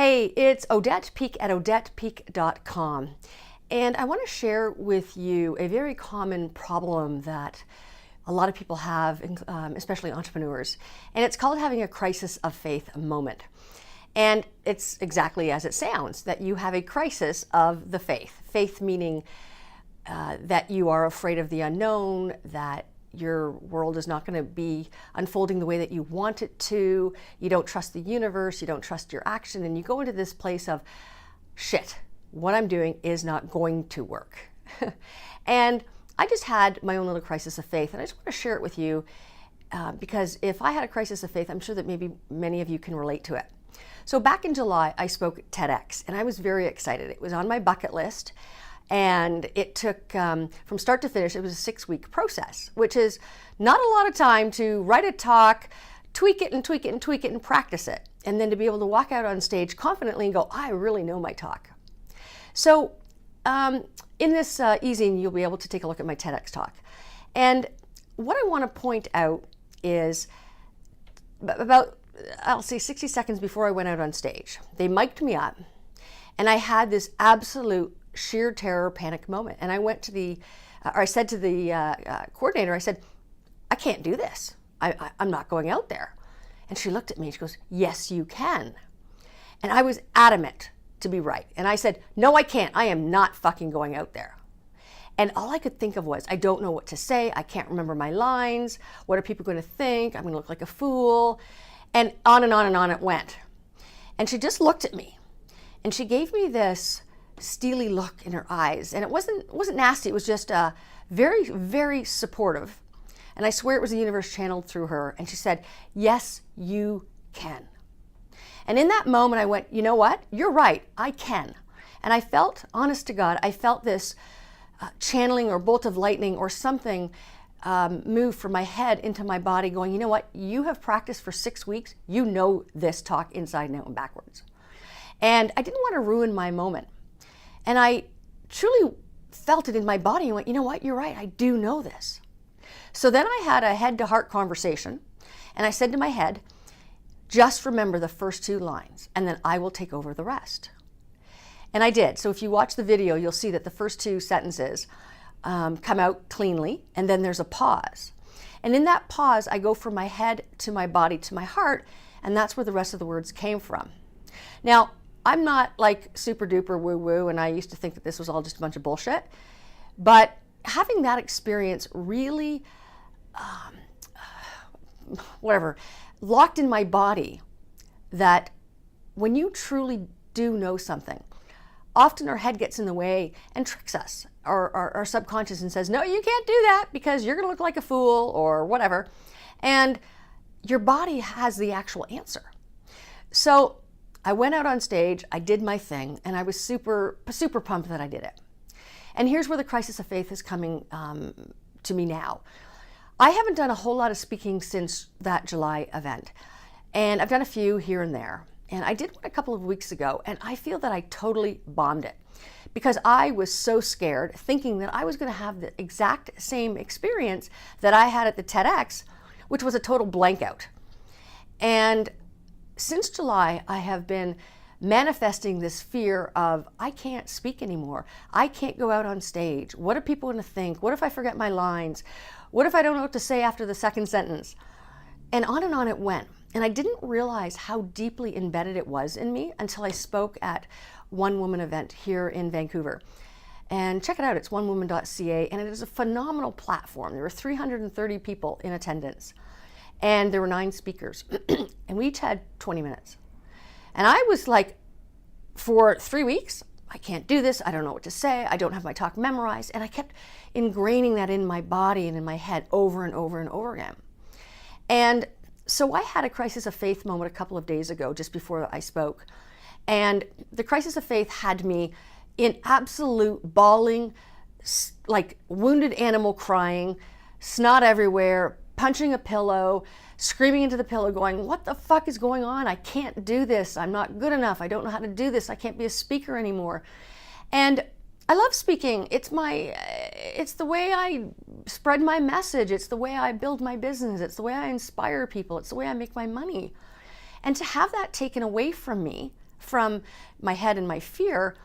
Hey, it's Odette Peak at odettepeak.com. And I want to share with you a very common problem that a lot of people have, especially entrepreneurs. And it's called having a crisis of faith moment. And it's exactly as it sounds, that you have a crisis of the faith. Faith meaning that you are afraid of the unknown, that your world is not going to be unfolding the way that you want it to. You don't trust the universe, you don't trust your action, and you go into this place of, shit, what I'm doing is not going to work. And I just had my own little crisis of faith, and I just want to share it with you because if I had a crisis of faith, I'm sure that maybe many of you can relate to it. So back in July, I spoke at TEDx, and I was very excited. It was on my bucket list. And it took, from start to finish, it was a 6-week process, which is not a lot of time to write a talk, tweak it and tweak it and tweak it and practice it. And then to be able to walk out on stage confidently and go, I really know my talk. So in this easing, you'll be able to take a look at my TEDx talk. And what I want to point out is about, I'll say 60 seconds before I went out on stage, they mic'd me up and I had this absolute sheer terror panic moment. And I went to I said to the coordinator, I said, I can't do this. I'm not going out there. And she looked at me and she goes, yes, you can. And I was adamant to be right. And I said, no, I can't. I am not fucking going out there. And all I could think of was, I don't know what to say. I can't remember my lines. What are people going to think? I'm going to look like a fool. And on and on and on it went. And she just looked at me and she gave me this steely look in her eyes, and it wasn't nasty. It was just very, very supportive. And I swear it was the universe channeled through her. And she said, yes, you can. And in that moment, I went, you know what? You're right. I can. And I felt, honest to God, I felt this channeling or bolt of lightning or something move from my head into my body, going, you know what? You have practiced for 6 weeks. You know this talk inside and out and backwards. And I didn't want to ruin my moment. And I truly felt it in my body and went, you know what, you're right, I do know this. So then I had a head-to-heart conversation, and I said to my head, just remember the first 2 lines, and then I will take over the rest. And I did. So if you watch the video, you'll see that the first 2 sentences come out cleanly, and then there's a pause. And in that pause, I go from my head to my body to my heart, and that's where the rest of the words came from. Now, I'm not like super duper woo woo, and I used to think that this was all just a bunch of bullshit. But having that experience really, locked in my body that when you truly do know something, often our head gets in the way and tricks us, or our subconscious, and says, no, you can't do that because you're going to look like a fool or whatever. And your body has the actual answer. So I went out on stage, I did my thing, and I was super, super pumped that I did it. And here's where the crisis of faith is coming to me now. I haven't done a whole lot of speaking since that July event, and I've done a few here and there. And I did one a couple of weeks ago, and I feel that I totally bombed it because I was so scared, thinking that I was going to have the exact same experience that I had at the TEDx, which was a total blank out. And since July, I have been manifesting this fear of, I can't speak anymore. I can't go out on stage. What are people going to think? What if I forget my lines? What if I don't know what to say after the second sentence? And on it went. And I didn't realize how deeply embedded it was in me until I spoke at One Woman event here in Vancouver. And check it out, it's onewoman.ca, and it is a phenomenal platform. There were 330 people in attendance. And there were 9 speakers, and we each had 20 minutes. And I was like, for 3 weeks, I can't do this. I don't know what to say. I don't have my talk memorized. And I kept ingraining that in my body and in my head over and over and over again. And so I had a crisis of faith moment a couple of days ago, just before I spoke. And the crisis of faith had me in absolute bawling, like wounded animal crying, snot everywhere, punching a pillow, screaming into the pillow, going, what the fuck is going on? I can't do this. I'm not good enough. I don't know how to do this. I can't be a speaker anymore. And I love speaking. It's the way I spread my message. It's the way I build my business. It's the way I inspire people. It's the way I make my money. And to have that taken away from me from my head and my fear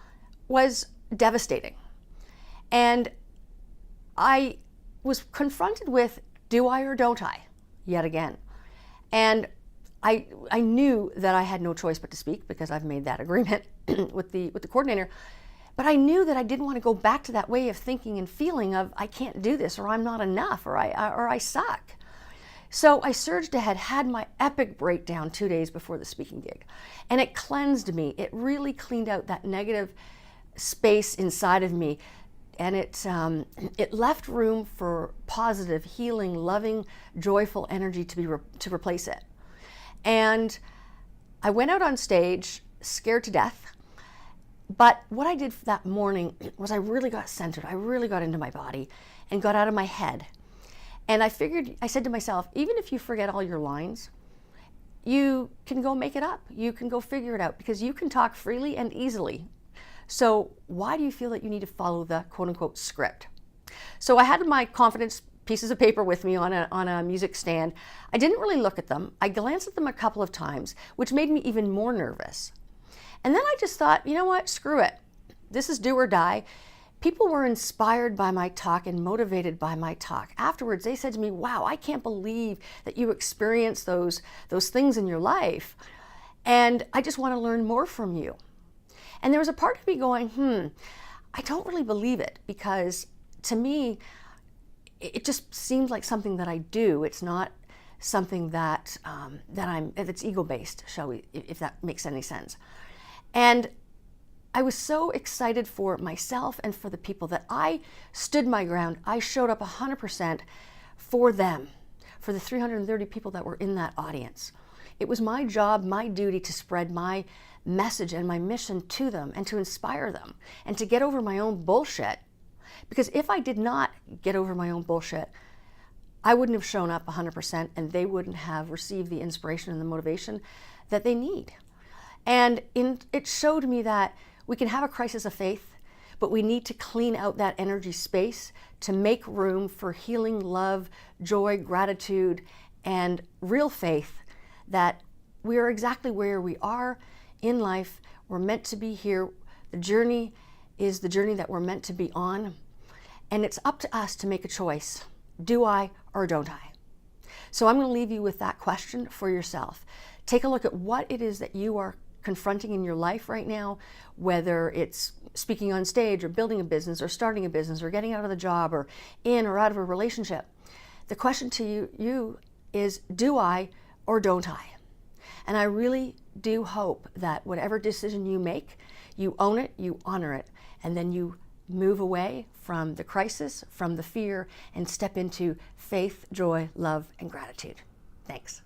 was devastating. And I was confronted with, do I or don't I, yet again. And I knew that I had no choice but to speak, because I've made that agreement with the coordinator. But I knew that I didn't want to go back to that way of thinking and feeling of, I can't do this, or I'm not enough, or I suck. So I surged ahead, had my epic breakdown 2 days before the speaking gig, and it cleansed me. It really cleaned out that negative space inside of me, and it left room for positive, healing, loving, joyful energy to replace it. And I went out on stage scared to death. But what I did that morning was I really got centered. I really got into my body and got out of my head. And I said to myself, even if you forget all your lines, you can go make it up. You can go figure it out, because you can talk freely and easily. So why do you feel that you need to follow the quote unquote script? So I had my confidence pieces of paper with me on a music stand. I didn't really look at them. I glanced at them a couple of times, which made me even more nervous. And then I just thought, you know what, screw it. This is do or die. People were inspired by my talk and motivated by my talk. Afterwards, they said to me, wow, I can't believe that you experienced those things in your life. And I just want to learn more from you. And there was a part of me going, I don't really believe it, because to me, it just seems like something that I do. It's not something that's ego-based, shall we, if that makes any sense. And I was so excited for myself and for the people that I stood my ground. I showed up 100% for them, for the 330 people that were in that audience. It was my job, my duty to spread my message and my mission to them and to inspire them and to get over my own bullshit. Because if I did not get over my own bullshit, I wouldn't have shown up 100%, and they wouldn't have received the inspiration and the motivation that they need. And it showed me that we can have a crisis of faith, but we need to clean out that energy space to make room for healing, love, joy, gratitude, and real faith that we are exactly where we are in life. We're meant to be here. The journey is the journey that we're meant to be on. And it's up to us to make a choice. Do I or don't I? So I'm going to leave you with that question for yourself. Take a look at what it is that you are confronting in your life right now, whether it's speaking on stage or building a business or starting a business or getting out of the job or in or out of a relationship. The question to you is, do I or don't I? And I really do hope that whatever decision you make, you own it, you honor it, and then you move away from the crisis, from the fear, and step into faith, joy, love, and gratitude. Thanks.